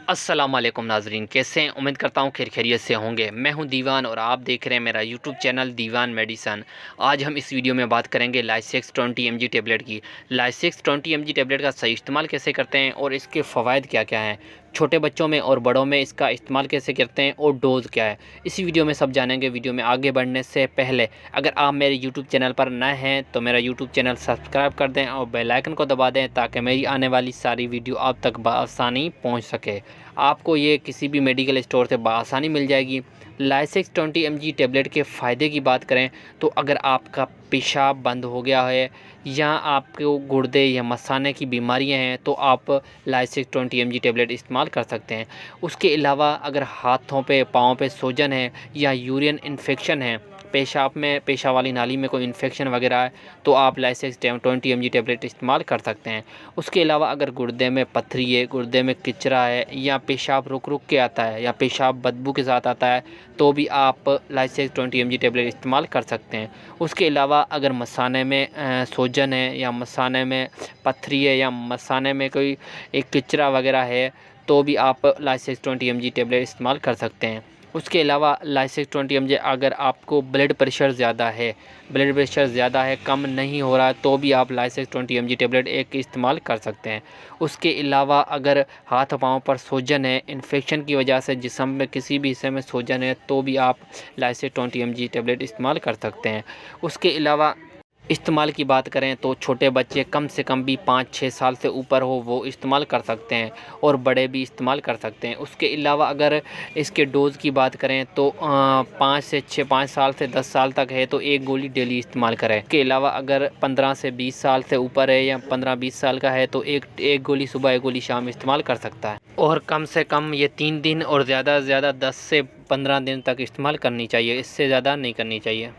अस्सलाम वालेकुम नाजरीन, कैसे हैं? उम्मीद करता हूँ खैरियत से होंगे। मैं हूं दीवान और आप देख रहे हैं मेरा यूट्यूब चैनल दीवान मेडिसन। आज हम इस वीडियो में बात करेंगे लाइसेक्स 20 mg टेबलेट की। लाइसेक्स 20 mg टेबलेट का सही इस्तेमाल कैसे करते हैं और इसके फ़वाइद क्या क्या हैं, छोटे बच्चों में और बड़ों में इसका इस्तेमाल कैसे करते हैं और डोज़ क्या है, इसी वीडियो में सब जानेंगे। वीडियो में आगे बढ़ने से पहले अगर आप मेरे यूट्यूब चैनल पर नए हैं तो मेरा यूट्यूब चैनल सब्सक्राइब कर दें और बेल आइकन को दबा दें ताकि मेरी आने वाली सारी वीडियो आप तक बआसानी पहुंच सके। आपको ये किसी भी मेडिकल स्टोर से बआसानी मिल जाएगी। लाइसेक्स 20 mg टेबलेट के फ़ायदे की बात करें तो अगर आपका पेशाब बंद हो गया है या आपको गुर्दे या मसाने की बीमारियां हैं तो आप लाइसेक्स 20 mg टेबलेट इस्तेमाल कर सकते हैं। उसके अलावा अगर हाथों पे पाँव पे सूजन है या यूरिन इन्फेक्शन है, पेशाब वाली नाली में कोई इन्फेक्शन वगैरह है तो आप लाइसेक्स 20 mg टेबलेट इस्तेमाल कर सकते हैं। उसके अलावा अगर गुर्दे में पथरी है, गुर्दे में किचरा है या पेशाब रुक रुक के आता है या पेशाब बदबू के साथ आता है तो भी आप लाइसेक्स 20 mg टेबलेट इस्तेमाल कर सकते हैं। उसके अलावा अगर मसाने में सूजन है या मसाने में पथरी है या मसाने में कोई एक किचरा वगैरह है तो भी आप लाइसेक्स 20 mg टेबलेट इस्तेमाल कर सकते हैं। उसके अलावा लाइसेक्स 20 mg अगर आपको ब्लड प्रेशर ज़्यादा है, कम नहीं हो रहा है तो भी आप लाइसेक्स 20 mg टेबलेट एक इस्तेमाल कर सकते हैं। उसके अलावा अगर हाथ पाँव पर सूजन है, इन्फेक्शन की वजह से जिस्म में किसी भी हिस्से में सूजन है तो भी आप लाइसेक्स 20 mg टेबलेट इस्तेमाल कर सकते हैं। उसके अलावा इस्तेमाल की बात करें तो छोटे बच्चे कम से कम भी 5-6 साल से ऊपर हो वो इस्तेमाल कर सकते हैं और बड़े भी इस्तेमाल कर सकते हैं। उसके अलावा अगर इसके डोज़ की बात करें तो 5 साल से 10 साल तक है तो एक गोली डेली इस्तेमाल करें। इसके अलावा अगर 15 से 20 साल से ऊपर है या 15-20 साल का है तो एक गोली सुबह, एक गोली शाम इस्तेमाल कर सकता है और कम से कम ये 3 दिन और ज़्यादा से ज़्यादा 10 से 15 दिन तक इस्तेमाल करनी चाहिए, इससे ज़्यादा नहीं करनी चाहिए।